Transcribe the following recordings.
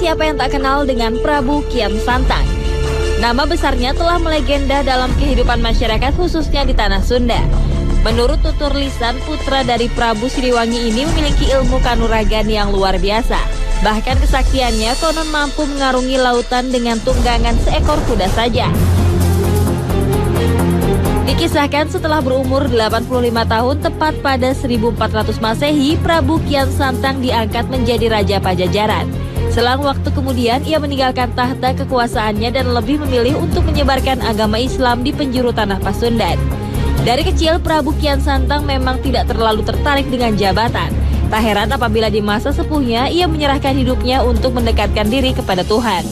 siapa yang tak kenal dengan Prabu Kian Santang. Nama besarnya telah melegenda dalam kehidupan masyarakat khususnya di Tanah Sunda. Menurut tutur lisan, putra dari Prabu Siliwangi ini memiliki ilmu kanuragan yang luar biasa. Bahkan kesaktiannya konon mampu mengarungi lautan dengan tunggangan seekor kuda saja. Dikisahkan setelah berumur 85 tahun tepat pada 1400 Masehi, Prabu Kian Santang diangkat menjadi Raja Pajajaran. Selang waktu kemudian ia meninggalkan tahta kekuasaannya dan lebih memilih untuk menyebarkan agama Islam di penjuru tanah Pasundan. Dari kecil, Prabu Kian Santang memang tidak terlalu tertarik dengan jabatan. Tak heran apabila di masa sepuhnya ia menyerahkan hidupnya untuk mendekatkan diri kepada Tuhan.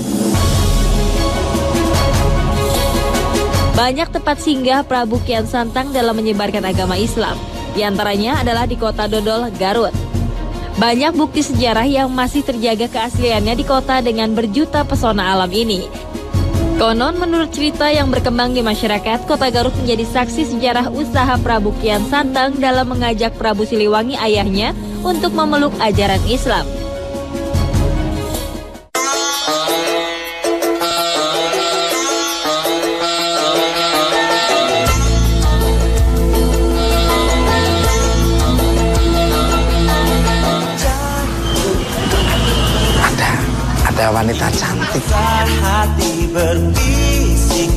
Banyak tempat singgah Prabu Kian Santang dalam menyebarkan agama Islam. Di antaranya adalah di kota Dodol, Garut. Banyak bukti sejarah yang masih terjaga keasliannya di kota dengan berjuta pesona alam ini. Konon menurut cerita yang berkembang di masyarakat, kota Garut menjadi saksi sejarah usaha Prabu Kian Santang dalam mengajak Prabu Siliwangi ayahnya untuk memeluk ajaran Islam. Ada wanita cantik. Hati berbisik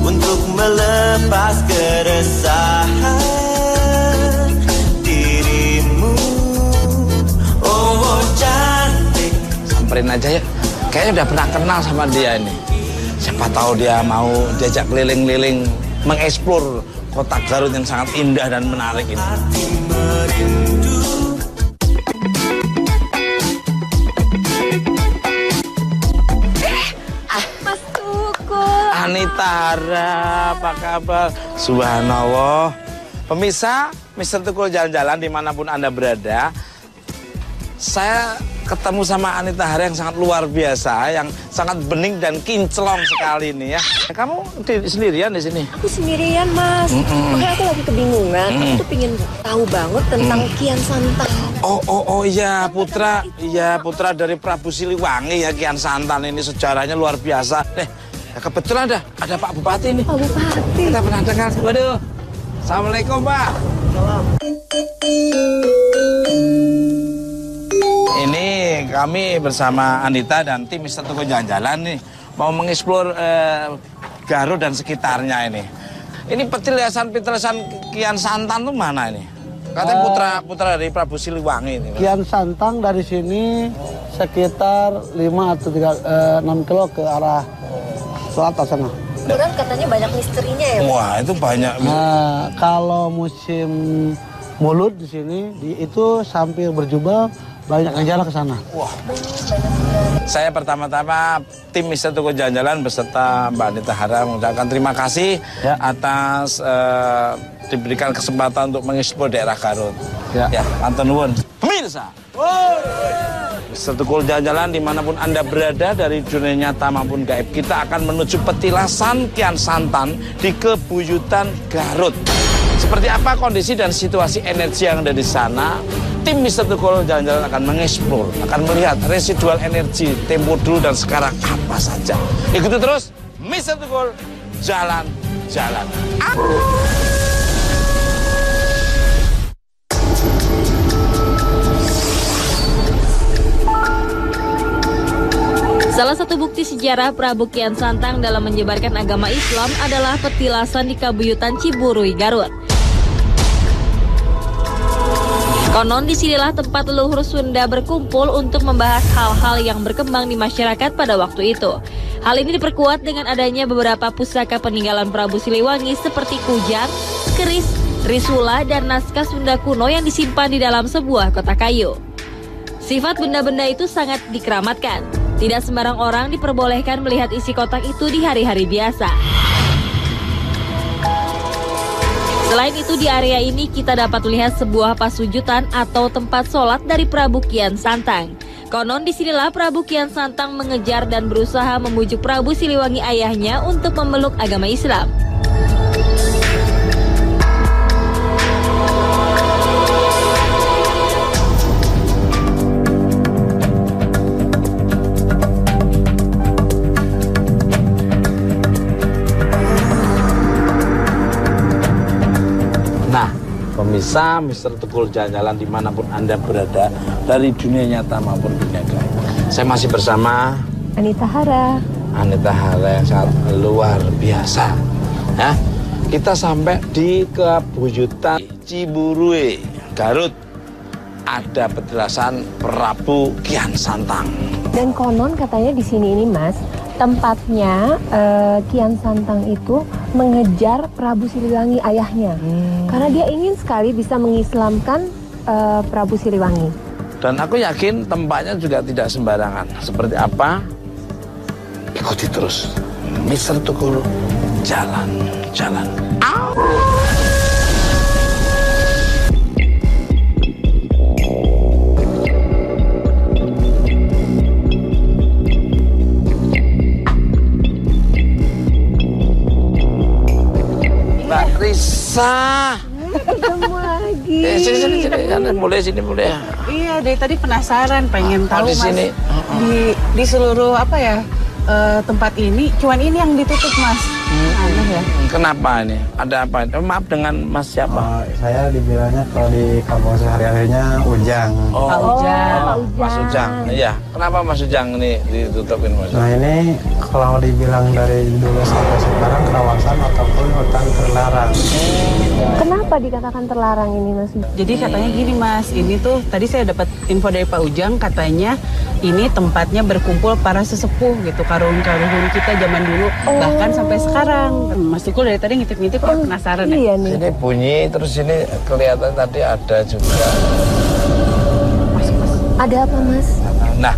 untuk melepas keresahan dirimu. Oh cantik. Samperin aja ya. Kayaknya udah pernah kenal sama dia ini. Siapa tahu dia mau diajak keliling-keliling mengeksplor kota Garut yang sangat indah dan menarik ini. Hati merindu. Anita Hara, apa kabar? Subhanallah. Pemirsa, Mr. Tukul jalan-jalan dimanapun Anda berada. Saya ketemu sama Anita Hara yang sangat luar biasa, yang sangat bening dan kinclong sekali ini ya. Kamu sendirian di sini? Aku sendirian, Mas. Makanya aku lagi kebingungan. Aku tuh pengen tahu banget tentang Kian Santang. Oh iya, putra dari Prabu Siliwangi ya, Kian Santang ini sejarahnya luar biasa. Kebetulan ada Pak Bupati nih. Pak Bupati. Kita pernah dengar. Waduh. Assalamualaikum, Pak. Salam. Ini kami bersama Anita dan tim Mr. Tukul jalan-jalan nih. Mau mengeksplor Garut dan sekitarnya ini. Ini petilasan Kian Santang tuh mana ini? Katanya putra dari Prabu Siliwangi ini. Kian Santang dari sini sekitar 5 atau 6 kilo ke arah selatan sana. Beneran katanya banyak misterinya ya? Wah, itu banyak. Nah, kalau musim mulut di sini itu sambil berjubel banyak yang jalan ke sana. Wah. Saya pertama-tama tim Mr. Tukul jalan-jalan beserta Mbak Anita Hara mengucapkan terima kasih atas diberikan kesempatan untuk mengeksplor daerah Garut. Ya, matur nuwun. Pemirsa. Mr. Tukul jalan-jalan dimanapun Anda berada dari dunia nyata maupun gaib, kita akan menuju petilasan Kian Santang di Kebuyutan Garut. Seperti apa kondisi dan situasi energi yang ada di sana? Tim Mr. Tukul jalan-jalan akan mengeksplor, akan melihat residual energi tempo dulu dan sekarang apa saja. Ikuti terus Mr. Tukul jalan-jalan. Salah satu bukti sejarah Prabu Kian Santang dalam menyebarkan agama Islam adalah petilasan di Kabuyutan Ciburui, Garut. Konon disinilah tempat leluhur Sunda berkumpul untuk membahas hal-hal yang berkembang di masyarakat pada waktu itu. Hal ini diperkuat dengan adanya beberapa pusaka peninggalan Prabu Siliwangi seperti kujang, keris, trisula, dan naskah Sunda kuno yang disimpan di dalam sebuah kotak kayu. Sifat benda-benda itu sangat dikeramatkan. Tidak sembarang orang diperbolehkan melihat isi kotak itu di hari-hari biasa. Selain itu di area ini kita dapat melihat sebuah pasujutan atau tempat sholat dari Prabu Kian Santang. Konon disinilah Prabu Kian Santang mengejar dan berusaha membujuk Prabu Siliwangi ayahnya untuk memeluk agama Islam. pemirsa Mr. Tukul jalan-jalan dimanapun Anda berada, dari dunia nyata maupun dunia gaib. Saya masih bersama Anita Hara. Anita Hara yang sangat luar biasa. Ya, kita sampai di Kebuyutan Ciburui, Garut. Ada petilasan Prabu Kian Santang. Dan konon katanya di sini ini Mas, tempatnya Kian Santang itu mengejar Prabu Siliwangi ayahnya. Karena dia ingin sekali bisa mengislamkan Prabu Siliwangi. Dan aku yakin tempatnya juga tidak sembarangan. Seperti apa? Ikuti terus. Mr. Tukul jalan-jalan. Mbak Risa. Ketemu lagi. Sini, mulai. Iya, dari tadi penasaran, pengen tahu di Mas. sini. Di seluruh apa ya tempat ini, cuman ini yang ditutup Mas. Aneh ya. Kenapa ini? Ada apa? Maaf dengan Mas siapa? Saya dibilangnya kalau di kampung sehari-harinya Ujang. Oh, Pak Ujang. Pak Mas Ujang. Iya. Kenapa Mas Ujang ini ditutupin Mas? Nah ini kalau dibilang dari dulu sampai sekarang kawasan ataupun hutan terlarang. Kenapa dikatakan terlarang ini Mas? Jadi katanya gini Mas, ini tuh tadi saya dapat info dari Pak Ujang, katanya ini tempatnya berkumpul para sesepuh gitu, karun-karun kita zaman dulu, bahkan sampai sekarang. Mas Tukul dari tadi ngintip-ngintip, penasaran ya? Iya nih. Ini bunyi, terus ini kelihatan tadi ada juga. Ada apa Mas? Nah,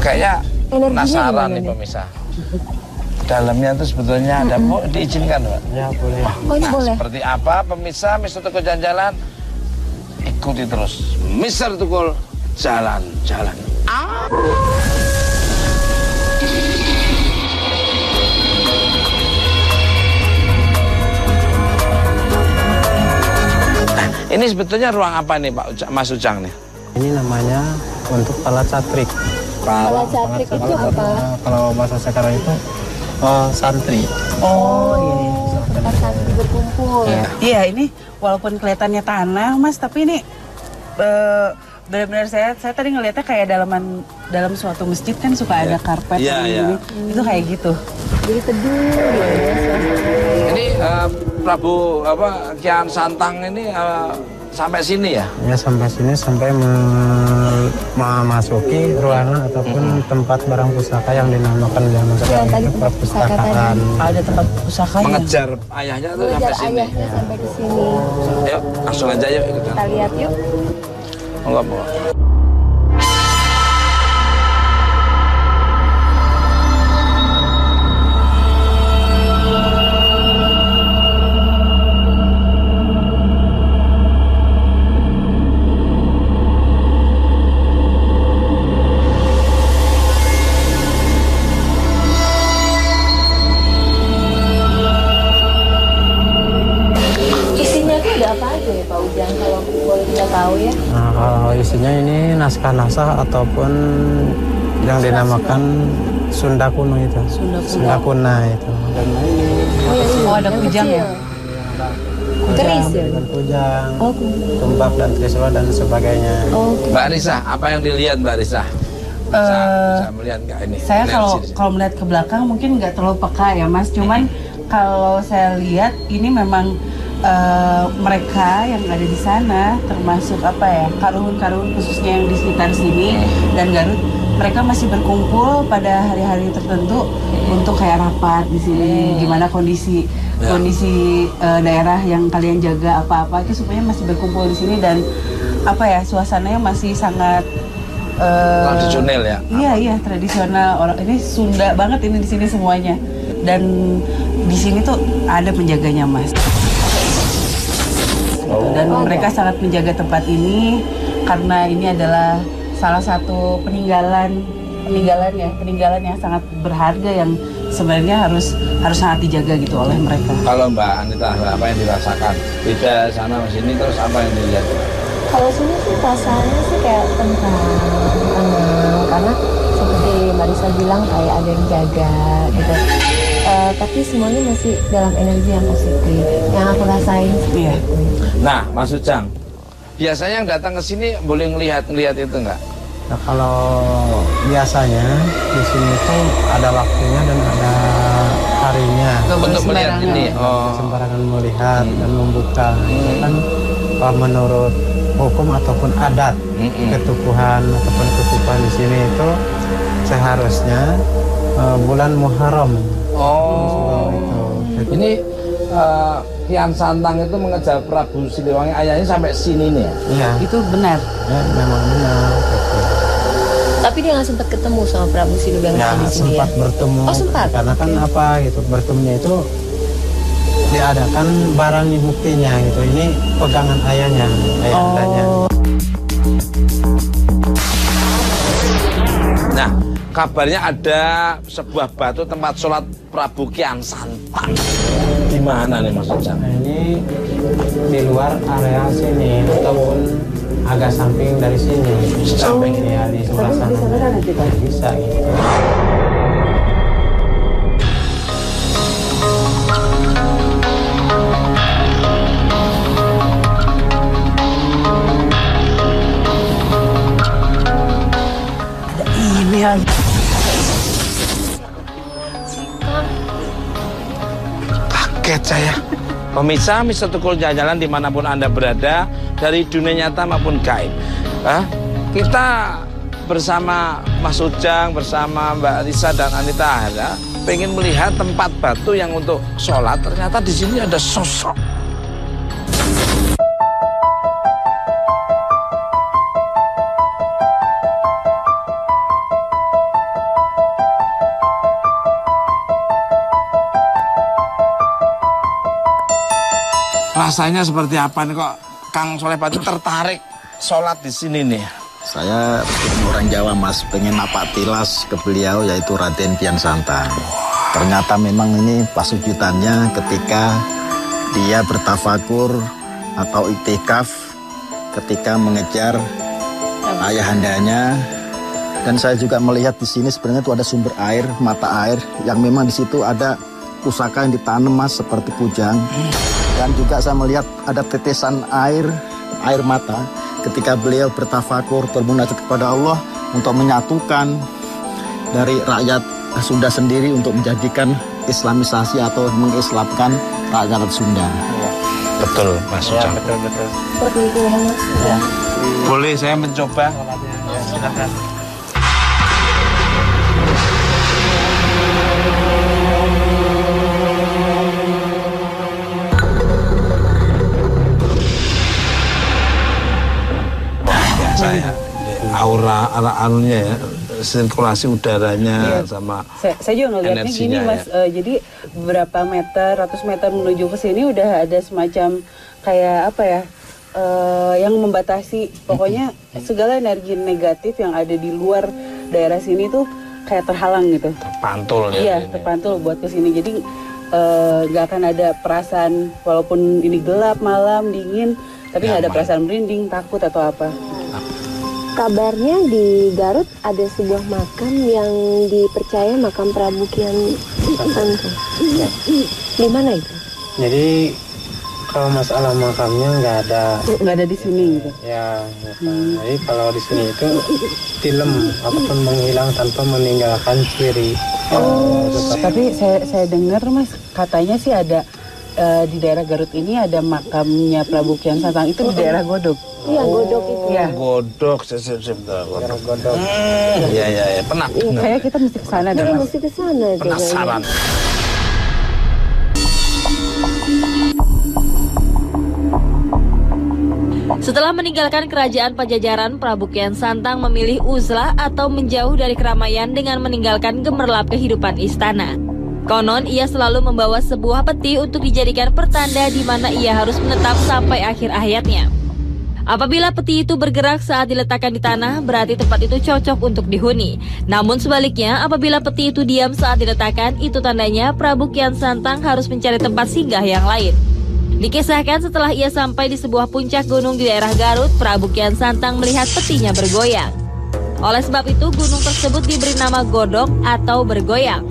kayaknya Energinya penasaran gimana nih nih? pemirsa. Dalamnya itu sebetulnya ada, mau diizinkan Pak? Ya boleh. Oh ini Nah, boleh? seperti apa pemirsa Mr. Tukul jalan-jalan? Ikuti terus Mr. Tukul jalan-jalan. Nah, ini sebetulnya ruang apa nih Pak Mas Ujang nih? Ini namanya untuk alat catrik. Alat catrik itu apa? Kalau bahasa sekarang itu santri. Oh iya. Tempat santri berkumpul. Iya, ini walaupun kelihatannya tanah Mas, tapi ini benar-benar saya tadi ngelihatnya kayak dalam suatu masjid kan suka ada karpet Iya, yang iya. gini. Itu kayak gitu. Jadi teduh gitu ya suasananya. Ini Prabu Kian Santang ini sampai sini ya? Ya sampai sini sampai memasuki ruangan ataupun tempat barang pusaka yang dinamakan zaman sekarang tadi itu tempat pusaka perpustakaan. Ada tempat pusakanya. Mengejar ayahnya tuh sampai Mengejar sini. ayahnya sampai ke sini. Ayo langsung aja yuk ikutan. Kita lihat yuk. Enggak mau. Isinya tuh ada apa aja ya Pak Ujang kalau boleh kita tahu ya? Nah, kalau isinya ini naskah-naskah ataupun yang dinamakan Sunda kuno itu. Sunda kuna itu. Dan ini Oh ya ini. Oh, ada yang kujang kecil. ya? Keris ya? dengan kujang, Oh kujang. tumbak dan trisula dan sebagainya. Oh, Mbak Risa, apa yang dilihat Mbak Risa? Bisa melihat nggak ini? Saya Lihat sini. kalau melihat ke belakang mungkin nggak terlalu peka ya Mas, cuman kalau saya lihat ini memang mereka yang ada di sana, termasuk apa ya, karun-karun khususnya yang di sekitar sini dan Garut, mereka masih berkumpul pada hari-hari tertentu untuk kayak rapat di sini, gimana kondisi daerah yang kalian jaga apa-apa itu supaya masih berkumpul di sini dan apa ya, suasananya masih sangat Tradisional ya? Iya tradisional. Orang ini Sunda banget ini di sini semuanya. Dan di sini tuh ada penjaganya Mas. Dan mereka sangat menjaga tempat ini karena ini adalah salah satu peninggalan yang sangat berharga yang sebenarnya harus sangat dijaga gitu oleh mereka. Kalau Mbak Anita, apa yang dirasakan? Beda sana sini, terus apa yang dilihat? kalau sini sih perasaannya sih kayak tenang karena seperti Mbak Risa bilang kayak ada yang jaga gitu. tapi semuanya masih dalam energi yang positif. Yang aku rasain. Iya. Nah, Mas Ujang, biasanya yang datang ke sini boleh ngelihat itu nggak? Nah, kalau biasanya di sini itu ada waktunya dan ada harinya. Untuk melihat ini. Sembarangan melihat dan membuka. Itu kan kalau menurut hukum ataupun adat ketukuhan ataupun ketukuhan di sini itu seharusnya bulan Muharram. Itu. Ini Kian Santang itu mengejar Prabu Siliwangi ayahnya sampai sini nih. Iya. Itu benar. Ya, memang benar. Tapi dia nggak sempat ketemu sama Prabu Siliwangi Ya, di sini sempat ya? bertemu. Oh, sempat? Karena kan apa gitu, bertemunya itu diadakan barangnya buktinya gitu. Ini pegangan ayahnya, ayandanya. Nah, kabarnya ada sebuah batu tempat sholat Prabu Kian Santang. Di mana nih Mas Ujang? Nah, ini di luar area sini ataupun agak samping dari sini. Samping ya, di sebelah sana. Bisa gitu. Kaget saya. Pemirsa Mr. Tukul Jalan-Jalan dimanapun Anda berada, dari dunia nyata maupun gaib. Kita bersama Mas Ujang, bersama Mbak Risa dan Anita Ahara, pengen melihat tempat batu yang untuk sholat. Ternyata di sini ada sosok. Rasanya seperti apa nih kok Kang Soleh Batu tertarik sholat di sini nih? Saya orang Jawa Mas, pengen napak tilas ke beliau yaitu Raden Kian Santang. Ternyata memang ini pasujudannya ketika dia bertafakur atau iktikaf ketika mengejar ayahandanya. Dan saya juga melihat di sini sebenarnya itu ada sumber air, mata air yang memang di situ ada pusaka yang ditanam Mas seperti kujang. Dan juga saya melihat ada tetesan air mata ketika beliau bertafakur, bermunajat kepada Allah untuk menyatukan dari rakyat Sunda sendiri untuk menjadikan islamisasi atau mengislamkan rakyat Sunda. Betul, Mas Ujang. Betul. Seperti itu ya Mas. Ya. Boleh saya mencoba? Ya, silakan. Saya aura anunya ya, sirkulasi udaranya sama Saya juga ngeliatnya gini energinya, Mas, jadi beberapa meter, ratus meter menuju ke sini udah ada semacam kayak apa ya, yang membatasi. Pokoknya segala energi negatif yang ada di luar daerah sini tuh kayak terhalang gitu. terpantul ya. Iya, ini. terpantul buat ke sini. Jadi nggak akan ada perasaan walaupun ini gelap, malam, dingin, tapi nggak ada Nyaman. perasaan merinding, takut atau apa. Kabarnya di Garut ada sebuah makam yang dipercaya makam Prabu Kian Santang. Di mana itu? Jadi kalau masalah makamnya nggak ada di sini gitu. ya. Jadi kalau di sini itu film ataupun menghilang tanpa meninggalkan ciri. Tapi saya dengar Mas, katanya sih ada di daerah Garut ini ada makamnya Prabu Kian Santang itu di daerah Godog. Iya, Godog itu. Iya. Godok, Godok. Iya, pernah. Kayak kita mesti ke sana deh Iya, Mas. mesti ke sana. Penasaran. Setelah meninggalkan kerajaan Pajajaran, Prabu Kian Santang memilih uzlah atau menjauh dari keramaian dengan meninggalkan gemerlap kehidupan istana. Konon, ia selalu membawa sebuah peti untuk dijadikan pertanda di mana ia harus menetap sampai akhir hayatnya. Apabila peti itu bergerak saat diletakkan di tanah, berarti tempat itu cocok untuk dihuni. Namun sebaliknya, apabila peti itu diam saat diletakkan, itu tandanya Prabu Kian Santang harus mencari tempat singgah yang lain. Dikisahkan setelah ia sampai di sebuah puncak gunung di daerah Garut, Prabu Kian Santang melihat petinya bergoyang. Oleh sebab itu, gunung tersebut diberi nama Godok atau bergoyang.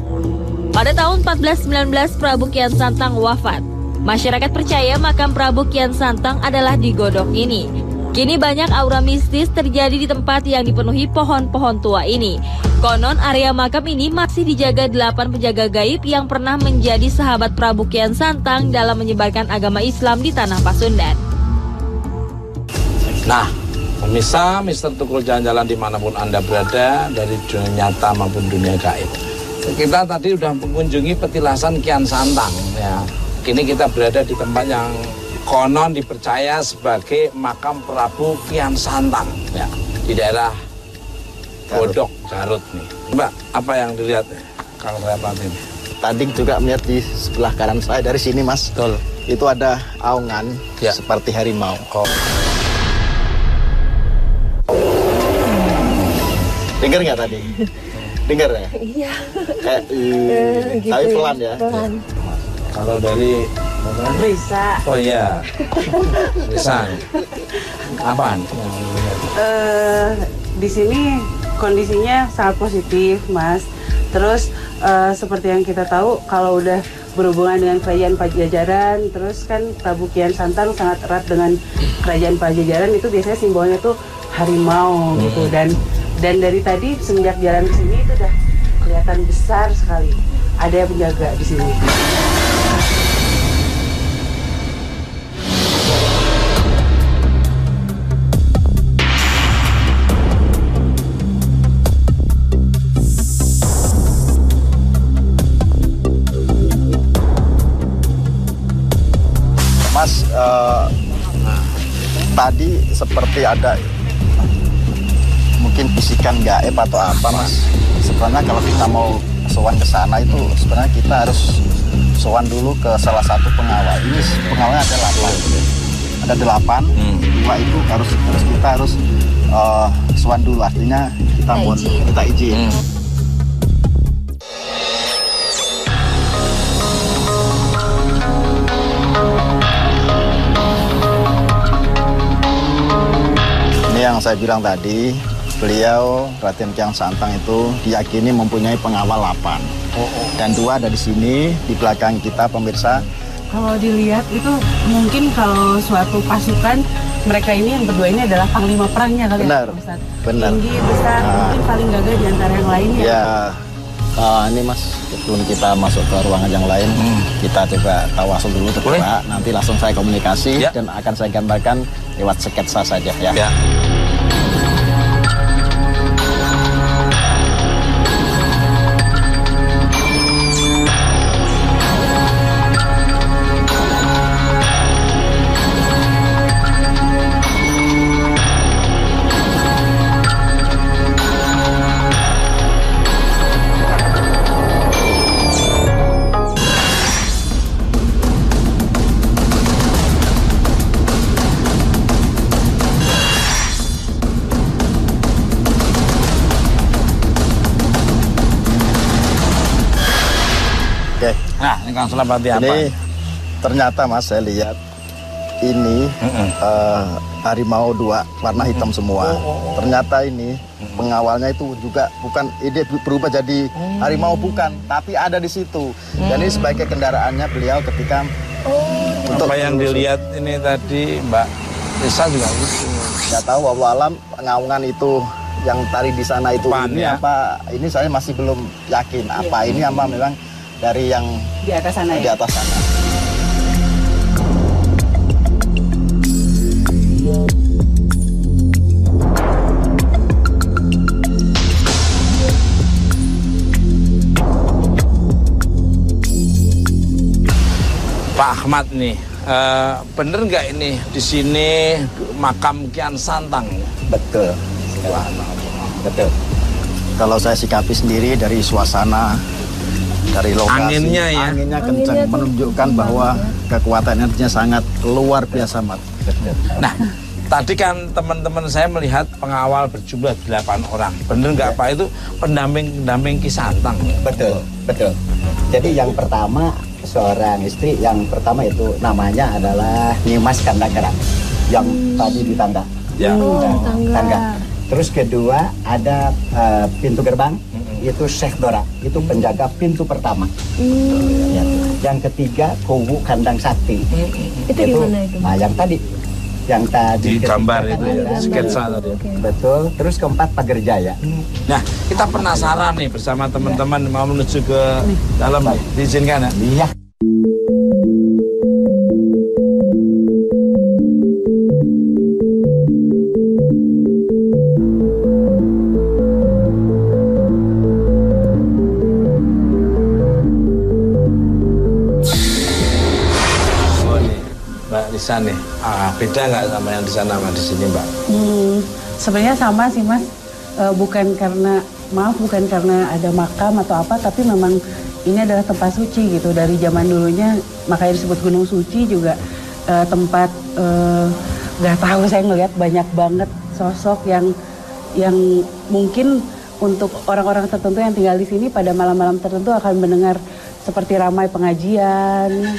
Pada tahun 1419 Prabu Kian Santang wafat. Masyarakat percaya makam Prabu Kian Santang adalah di Godong ini. Kini banyak aura mistis terjadi di tempat yang dipenuhi pohon-pohon tua ini. Konon area makam ini masih dijaga 8 penjaga gaib yang pernah menjadi sahabat Prabu Kian Santang dalam menyebarkan agama Islam di tanah Pasundan. Nah, pemirsa Mr. Tukul jalan-jalan dimanapun Anda berada, dari dunia nyata maupun dunia gaib. Kita tadi sudah mengunjungi petilasan Kian Santang. Ya. Kini kita berada di tempat yang konon dipercaya sebagai makam Prabu Kian Santang, ya, di daerah Godok, Garut nih. Mbak, apa yang dilihat Kang Repati ini? Tadi juga melihat di sebelah kanan saya dari sini, Mas. Betul. Itu ada aungan Ya. seperti harimau. Oh. Dengar nggak tadi? Dengar ya? Iya. Kayak Gitu tapi pelan ya. Pelan. Kalau dari Bisa. oh iya, bisa. Apaan? Di sini kondisinya sangat positif, Mas. Terus seperti yang kita tahu, kalau udah berhubungan dengan kerajaan Pajajaran, terus kan Prabu Kian Santang sangat erat dengan kerajaan Pajajaran, itu biasanya simbolnya tuh harimau gitu. Dan dari tadi semenjak jalan ke sini itu udah kelihatan besar sekali. Ada yang penjaga di sini. Mas, tadi seperti ada mungkin bisikan gaib atau apa, Mas. Sebenarnya kalau kita mau sowan ke sana itu sebenarnya kita harus sowan dulu ke salah satu pengawal. Ini pengawalnya ada 8. Ada 8. 2 itu kita harus sowan dulu, artinya kita minta izin. Yang saya bilang tadi, beliau Raden Kian Santang itu diyakini mempunyai pengawal 8. Dan 2 ada di sini, di belakang kita pemirsa. Kalau dilihat itu mungkin kalau suatu pasukan, mereka ini yang berdua ini adalah panglima perangnya kali Benar, ya, Ustaz. benar. Tinggi, besar, mungkin paling gagah di antara yang lainnya. Ya, ini Mas, sebelum kita masuk ke ruangan yang lain, kita coba tawasul dulu berdua. Nanti langsung saya komunikasi dan akan saya gambarkan lewat sketsa saja ya. Nah, ini Kang Sulapati apa? Ini ternyata Mas, saya lihat ini harimau 2 warna hitam semua. Ternyata ini pengawalnya itu juga bukan ide berubah jadi harimau, bukan, tapi ada di situ. Dan ini sebagai kendaraannya beliau ketika untuk apa yang dilihat ini tadi Mbak Risa juga gitu. Nggak tahu, wallahu alam pengaungan itu yang tari di sana itu ini ya? apa? Ini saya masih belum yakin apa ini apa memang dari yang Di atas sana di ya? atas sana. Pak Ahmad nih, bener nggak ini di sini makam Kian Santang? Betul. Betul. Kalau saya sikapi sendiri dari suasana, dari lokasi, anginnya kencang, menunjukkan bahwa kekuatan energinya sangat luar biasa, Mat. Nah, tadi kan teman-teman saya melihat pengawal berjumlah 8 orang. Bener nggak Pak, itu pendamping Ki Santang? Betul, betul. Jadi yang pertama seorang istri, yang pertama itu namanya adalah Nyimas Kandagara yang tadi di tangga. Ya. Tangga. Terus kedua ada pintu gerbang itu Syekh Dora, itu penjaga pintu pertama. Ya. Yang ketiga Kuwu Kandang Sakti. Itu di mana itu? Nah, yang tadi di gambar itu ya, sketsa tadi. Betul. Terus keempat Pagerjaya. Nah, kita penasaran nih bersama teman-teman mau menuju ke dalam nih. Diizinkan ya? Iya. Mbak Lisa nih, beda nggak sama yang di sana sama di sini, Mbak? Sebenarnya sama sih Mas, bukan karena ada makam atau apa, tapi memang ini adalah tempat suci gitu. Dari zaman dulunya makanya disebut Gunung Suci juga tempat nggak tahu, saya ngelihat banyak banget sosok yang mungkin untuk orang-orang tertentu yang tinggal di sini pada malam-malam tertentu akan mendengar seperti ramai pengajian.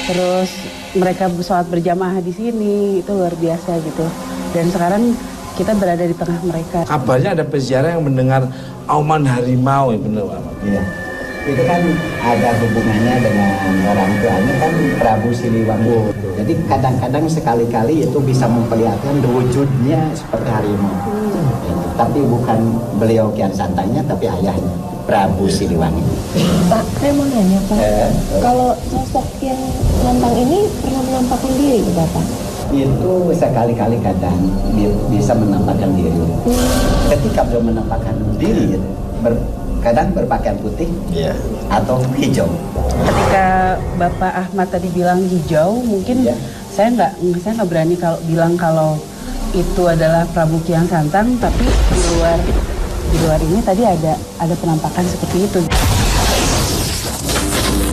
Terus mereka sholat berjamaah di sini, itu luar biasa gitu. Dan sekarang kita berada di tengah mereka. Kabarnya ada peziarah yang mendengar auman harimau, ya benar Pak? Iya. Itu kan ada hubungannya dengan orang tuanya kan Prabu Siliwangi. Jadi kadang-kadang sekali-kali itu bisa memperlihatkan wujudnya seperti harimau. Tapi bukan beliau Kian Santangnya, tapi ayahnya Prabu Siliwangi. Pak, saya mau nanya Pak, kalau sosok Kian Santang ini pernah menampakkan diri ke Bapak? Itu sekali-kali kadang bisa menampakkan diri. Ketika beliau menampakkan diri, kadang berpakaian putih atau hijau. Ketika Bapak Ahmad tadi bilang hijau, mungkin saya nggak berani bilang kalau itu adalah Prabu Kian Santang, tapi di luar ini tadi ada penampakan seperti itu.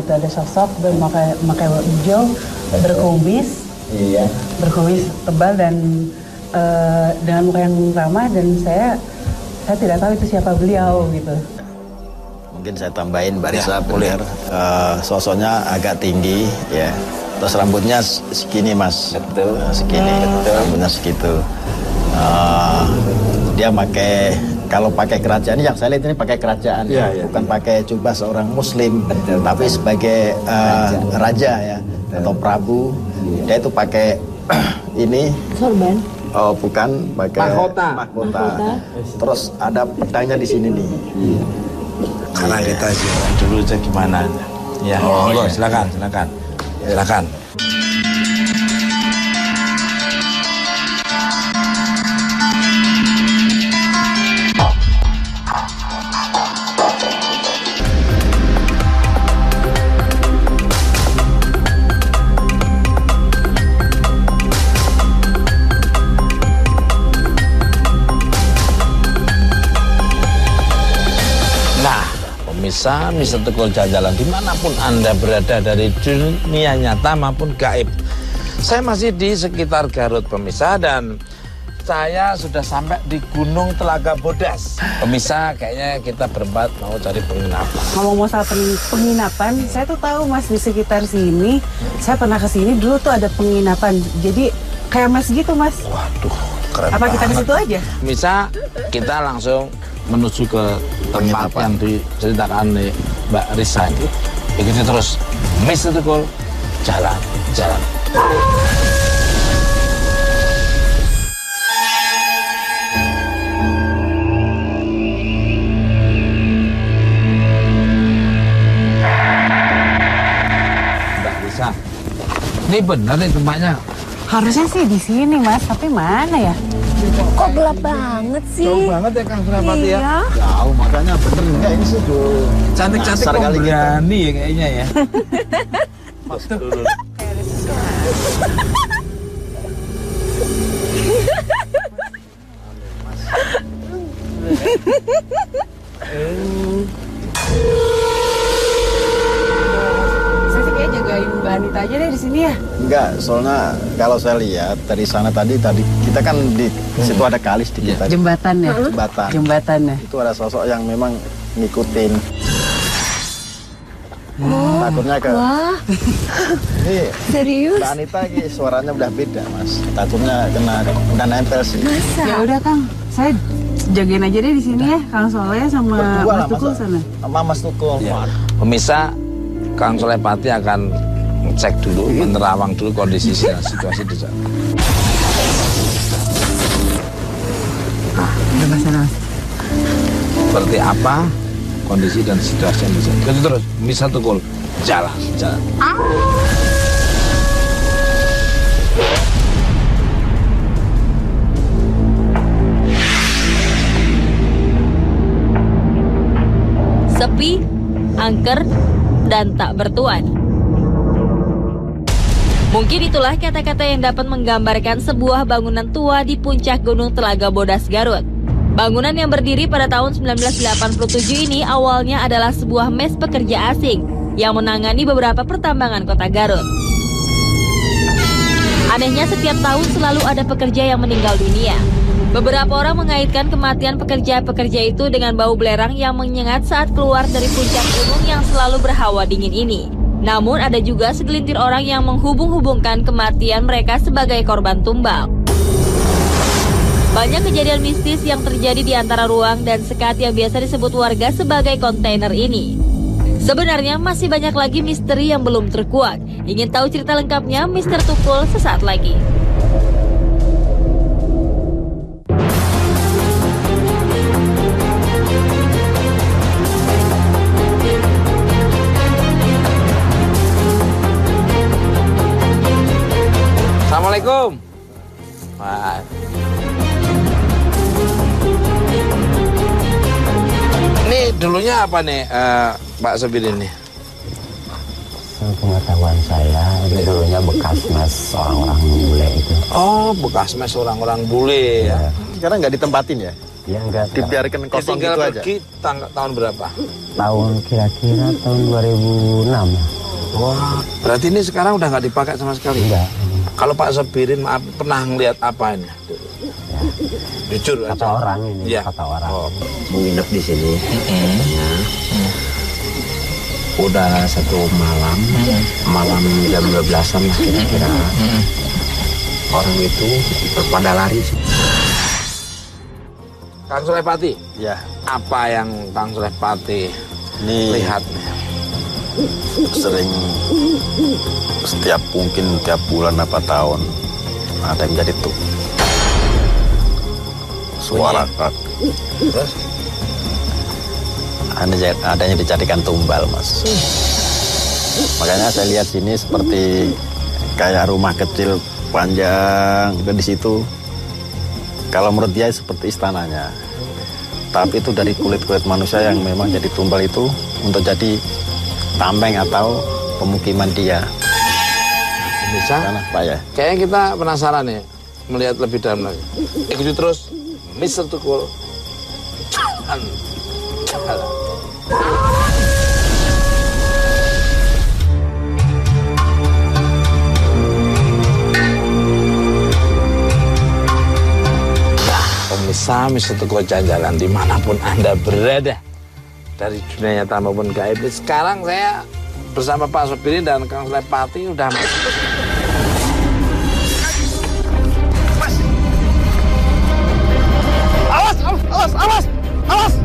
Itu ada sosok memakai hijau, berkumis, berkumis tebal dan dengan muka yang ramah, dan saya tidak tahu itu siapa beliau gitu. Mungkin saya tambahin Mbak Risa, benar. Sosoknya agak tinggi, ya. Terus rambutnya segini Mas. Betul. Segini, rambutnya segitu. Dia kalau pakai kerajaan, yang saya lihat ini pakai kerajaan, bukan pakai jubah seorang Muslim, tapi sebagai raja ya, atau prabu. Dia itu pakai ini. Sorban. Oh, bukan, pakai mahkota. Terus ada pedangnya di sini nih. Karena kita dulu cek gimana. Ya, silakan. Misa Teguh Jalan-Jalan dimanapun Anda berada dari dunia nyata maupun gaib. Saya masih di sekitar Garut pemirsa, dan saya sudah sampai di Gunung Telaga Bodas. Pemirsa, kayaknya kita berempat mau cari penginapan. Ngomong soal penginapan, saya tuh tahu Mas, di sekitar sini, saya pernah ke sini dulu tuh ada penginapan. Jadi kayak Mas gitu Mas. Waduh, keren Apa banget. kita ke situ aja? Pemirsa, kita langsung menuju ke tempat yang diceritakan oleh Mbak Risa ini. Ikuti terus Mr. Teguh Jalan-Jalan. Mbak Risa, ini benar nih tempatnya? Harusnya sih di sini Mas, tapi mana ya? Kok gelap banget sih? Jauh banget ya Kang Surapati ya? Iya. Jauh, makanya bener enggak ini sih tuh. Cantik-cantik Dasar kok kali berani ya kayaknya ya. Mas dulu. Saya sih kayak jagain Mbak Anita aja deh di sini ya. Enggak, soalnya kalau saya lihat dari sana tadi kita kan di situ ada kali sedikit tadi. Jembatan ya? Jembatannya. Itu ada sosok yang memang ngikutin. Takutnya Wah, ini serius? Mbak Anita ini suaranya udah beda Mas. Takutnya udah nempel sih. Masa? Ya udah Kang, saya Jagain aja deh di sini ya, Kang Soleh sama Mas Tukul sana. Sama Mas Tukul. Ya. Pemirsa, Kang Soleh Pati akan cek dulu, menerawang dulu kondisi situasi di sana. Ada masalah. Seperti apa kondisi dan situasi yang di sana. Itu terus, bisa Tukul, jalan. Sepi, angker, dan tak bertuan. Mungkin itulah kata-kata yang dapat menggambarkan sebuah bangunan tua di puncak Gunung Telaga Bodas, Garut. Bangunan yang berdiri pada tahun 1987 ini awalnya adalah sebuah mes pekerja asing yang menangani beberapa pertambangan kota Garut. Anehnya setiap tahun selalu ada pekerja yang meninggal dunia. Beberapa orang mengaitkan kematian pekerja-pekerja itu dengan bau belerang yang menyengat saat keluar dari puncak gunung yang selalu berhawa dingin ini. Namun ada juga segelintir orang yang menghubung-hubungkan kematian mereka sebagai korban tumbal. Banyak kejadian mistis yang terjadi di antara ruang dan sekat yang biasa disebut warga sebagai kontainer ini. Sebenarnya masih banyak lagi misteri yang belum terkuak. Ingin tahu cerita lengkapnya? Mr. Tukul sesaat lagi. Assalamualaikum. Wah. Ini dulunya apa nih, Pak Sopir ini? Pengetahuan saya, ini dulunya bekas mes orang-orang bule itu. Oh, bekas mes orang-orang bule ya. Sekarang nggak ditempatin ya? Ya enggak. Dibiarkan kosong gitu aja? Pergi tahun berapa? Tahun kira-kira tahun 2006. Wah, berarti ini sekarang udah nggak dipakai sama sekali? Enggak. Kalau Pak Sopirin maaf, pernah ngeliat apa ini? Ya. Jujur kata aja. orang ini, ya. Kata orang. Oh. Menginap di sini. Udah satu malam, malam jam 12-an lah kira-kira. Orang itu pada lari. Kang Soleh Pati? Ya. Apa yang Kang Soleh Pati lihat nih? Sering setiap bulan apa tahun ada yang jadi tuh suara kak. Terus? Adanya dijadikan tumbal, Mas. Makanya saya lihat sini seperti kayak rumah kecil panjang dan di situ kalau menurut dia seperti istananya. Tapi itu dari kulit-kulit manusia yang memang jadi tumbal itu untuk jadi tameng atau pemukiman dia. Bisa? Mana, Pak ya? Kayaknya kita penasaran ya melihat lebih dalam lagi. Ikuti terus, Mr. Tukul. Pemirsa, Mr. Tukul jalan-jalan dimanapun Anda berada dari dunia nyata maupun gaib. Sekarang saya bersama Pak Sopirin dan Kang Soleh Pati udah masuk. Awas!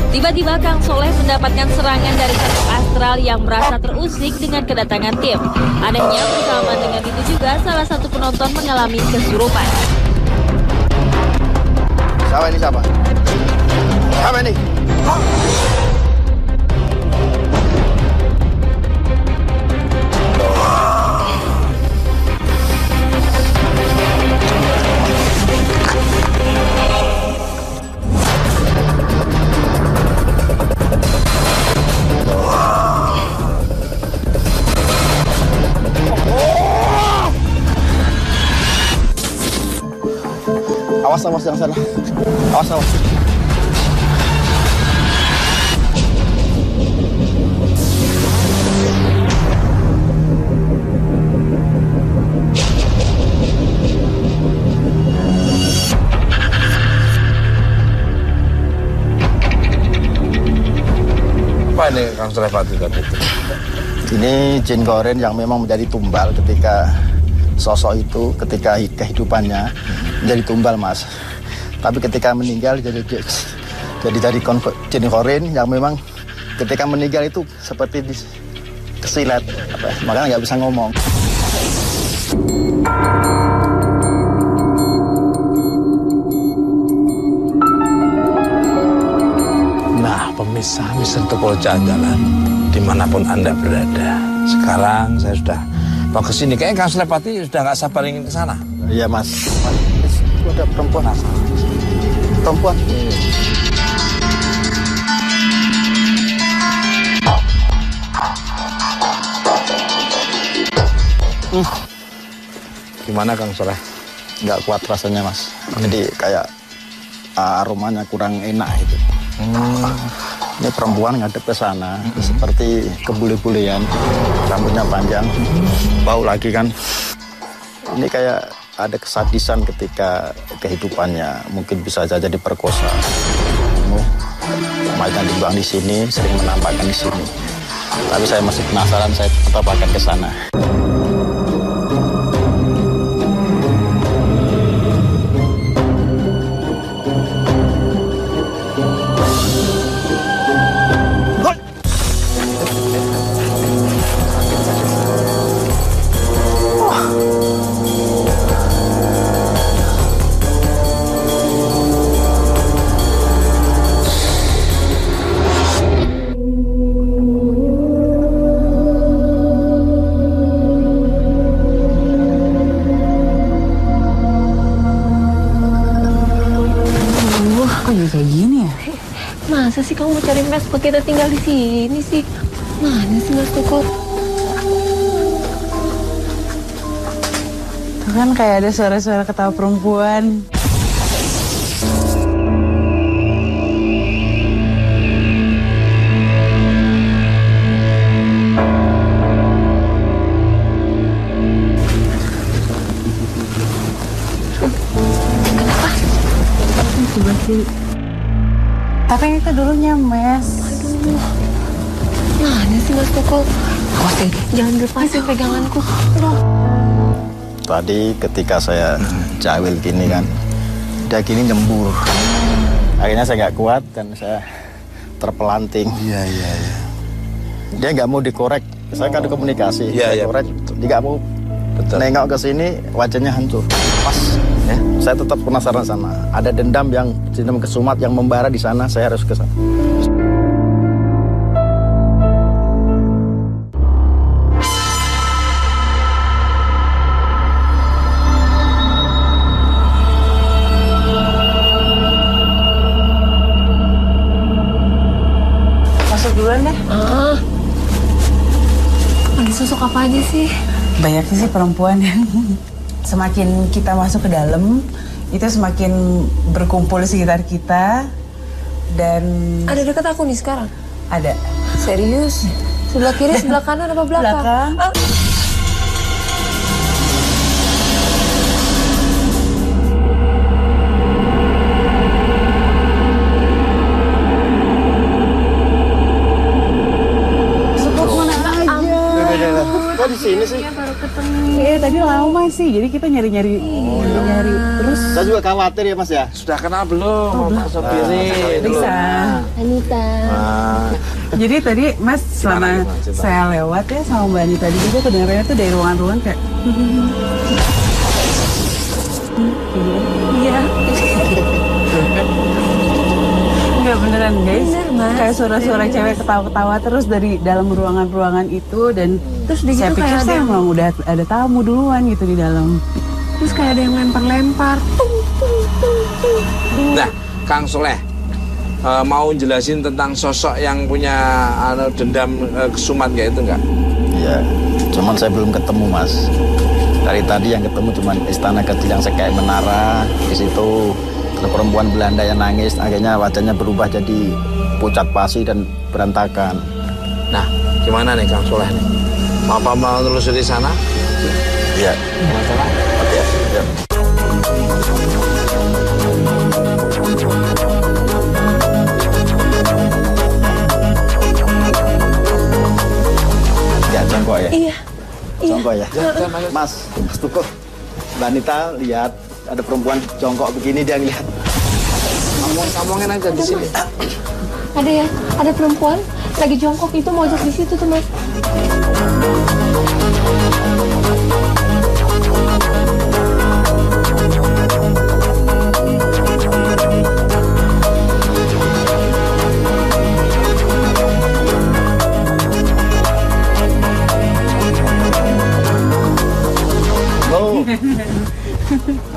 Tiba-tiba Kang Soleh mendapatkan serangan dari sosok astral yang merasa terusik dengan kedatangan tim. Anehnya bersamaan dengan itu juga salah satu penonton mengalami kesurupan. Siapa ini siapa? Siapa ini? Awas yang sana. Awas. Apa ini Kang Soleh Pati tadi? Ini jin goren yang memang menjadi tumbal ketika sosok itu ketika kehidupannya menjadi tumbal, Mas. Tapi ketika meninggal jadi Jenikorin yang memang ketika meninggal itu seperti kesilet, makanya nggak bisa ngomong. Nah, pemirsa Mister Toko Jalan-Jalan, dimanapun Anda berada. Sekarang saya sudah mau ke sini. Kayaknya Kang Sulepati sudah nggak sabar ingin ke sana. Iya, Mas. Itu ada perempuan asal. Perempuan. Gimana Kang Soleh? Nggak kuat rasanya, Mas. Jadi kayak aromanya kurang enak itu. Ini perempuan ngadep ke sana, seperti kebule-bulean, rambutnya panjang, bau lagi kan. Ini kayak ada kesadisan ketika kehidupannya, mungkin bisa saja diperkosa. Mayatnya dibuang di sini, sering menampakkan di sini. Tapi saya masih penasaran, saya tetap akan ke sana. Masa sih kamu mau cari Mas kita tinggal di sini sih? Mana sih Mas Tuko? Tuh kan kayak ada suara-suara ketawa perempuan. Kenapa? Coba sih. Tapi ini tuh dulunya, Mas. Aduh. Mana sih Mas Tuko? Awas deh, jangan lepasin peganganku. Aduh. Tadi ketika saya cawil gini kan, dia gini nyembur. Akhirnya saya nggak kuat dan saya terpelanting. Iya. Dia nggak mau dikorek. Saya kan ada komunikasi. Saya korek, dia nggak mau. Nengok ke sini, wajahnya hancur. Pas. Ya, saya tetap penasaran sana. Ada dendam kesumat yang membara di sana. Saya harus ke sana. Masuk duluan deh. Ada sosok apa aja sih? Banyaknya sih perempuan yang semakin kita masuk ke dalam, itu semakin berkumpul di sekitar kita. Dan ada dekat aku nih sekarang? Ada. Serius? Sebelah kiri, sebelah kanan, apa belakang? Kok di sini sih? Baru ketemu. Iya, tadi lama sih. Jadi kita nyari-nyari terus. Saya juga khawatir ya, Mas ya. Sudah kenal belum Pak Sopiri? Bisa. Anita. Jadi tadi Mas selama saya lewat ya sama Mbak Anita tadi juga kedengarannya tuh dari ruangan-ruangan kayak iya. Enggak beneran guys. Bener, Mas. Kayak suara-suara cewek ketawa-ketawa terus dari dalam ruangan-ruangan itu dan Terus saya pikir saya memang udah ada tamu duluan gitu di dalam. Terus kayak ada yang lempar-lempar. Nah, Kang Soleh, mau jelasin tentang sosok yang punya dendam kesumat kayak itu enggak? Iya, cuman saya belum ketemu, Mas. Dari tadi yang ketemu cuman istana kecil yang kayak menara. Di situ ada perempuan Belanda yang nangis, akhirnya wajahnya berubah jadi pucat pasi dan berantakan. Nah, gimana nih Kang Soleh nih? Mau telusuri sana? Iya. Masalah? Oke, ya. Ya, jongkok ya? Iya. Jongkok ya? Mas Tuko, Mbak Anita lihat ada perempuan jongkok begini, dia ngeliat. Ngomongin aja di sini. Ada ya, ada perempuan lagi jongkok itu mojok di situ tuh Mas.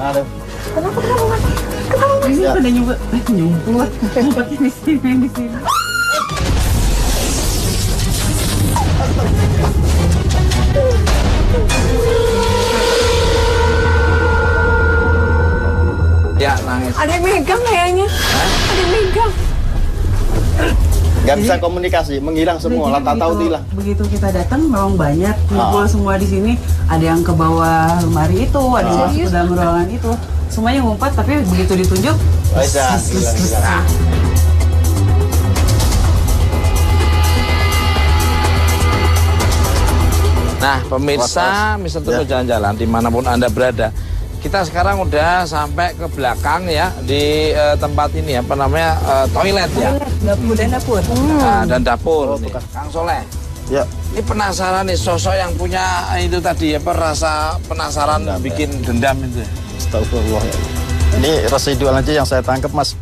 Aduh. Kenapa Mas? Di sini pada nyumput di sini. Ya, nangis. Ada yang megang kayaknya. Ada yang megang. Nggak bisa komunikasi, menghilang semua, tak tahu hilang. Begitu kita datang memang banyak kumpul semua di sini. Ada yang ke bawah lemari itu, ada yang masuk ke dalam ruangan itu. Semuanya ngumpet, tapi begitu ditunjuk, hilang. Nah, pemirsa Mister Tuku Jalan-Jalan dimanapun Anda berada, kita sekarang udah sampai ke belakang ya di tempat ini apa namanya toilet ya. Dapur dan dapur. Nah, dan dapur. Nih. Kang Soleh. Ya. Ini penasaran nih sosok yang punya itu tadi apa rasa penasaran bikin dendam itu. Astagfirullah. Ini residual aja yang saya tangkap, Mas.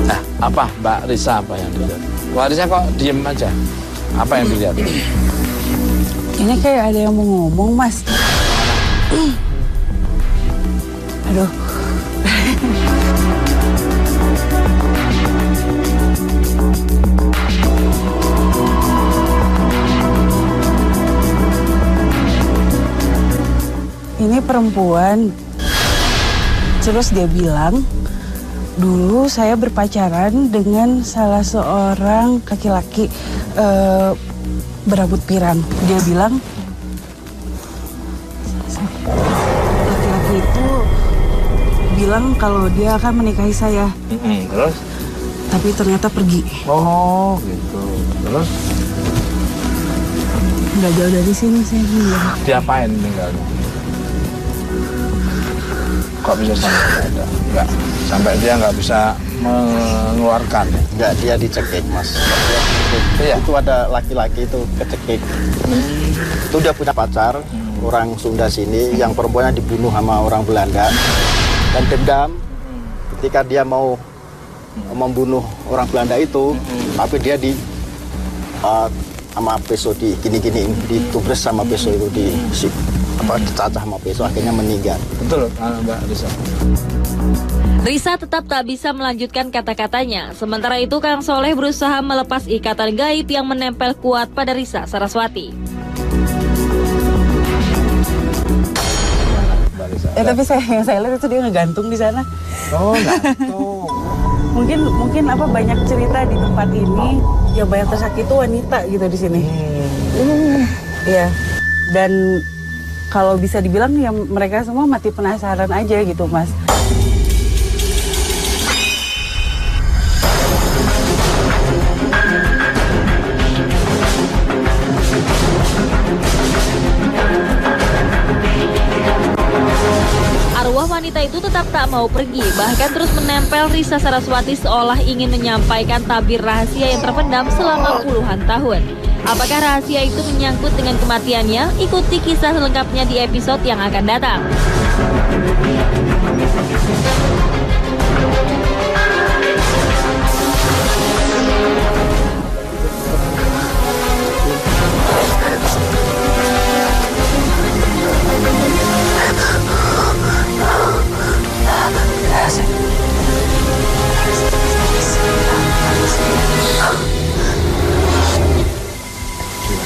Nah, apa Mbak Risa apa yang dilihat? Mbak Risa kok diem aja? Apa yang dilihat? Ini kayak ada yang mau ngomong, Mas. Aduh. Ini perempuan. Terus dia bilang, dulu saya berpacaran dengan salah seorang laki-laki berambut pirang. Dia bilang, laki-laki itu bilang kalau dia akan menikahi saya. Terus? Tapi ternyata pergi. Oh, gitu. Terus? Nggak jauh dari sini saya bilang. Diapain tinggalnya? Kok bisa sampai ada? Enggak, sampai dia nggak bisa mengeluarkan. Enggak, dia dicekik, Mas. Iya. Itu ada laki-laki itu kecekik. Itu dia punya pacar, orang Sunda sini, yang perempuannya dibunuh sama orang Belanda. Dan dendam, ketika dia mau membunuh orang Belanda itu, tapi dia sama peso di gini-gini, ditubres sama peso itu, dicacah sama peso, akhirnya meninggal. Betul, Mbak Risa. Risa tetap tak bisa melanjutkan kata-katanya. Sementara itu Kang Soleh berusaha melepas ikatan gaib yang menempel kuat pada Risa Saraswati. Tapi saya lihat itu dia ngegantung di sana. Oh, gantung. Mungkin apa banyak cerita di tempat ini, yang banyak tersakiti itu wanita gitu di sini. Iya. Dan kalau bisa dibilang ya mereka semua mati penasaran aja gitu, Mas. Arwah wanita itu tetap tak mau pergi, bahkan terus menempel Risa Saraswati seolah ingin menyampaikan tabir rahasia yang terpendam selama puluhan tahun. Apakah rahasia itu menyangkut dengan kematiannya? Ikuti kisah selengkapnya di episode yang akan datang.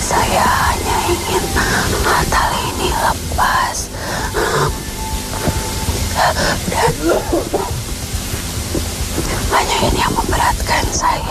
Saya hanya ingin tali ini lepas dan hanya ini yang memberatkan saya.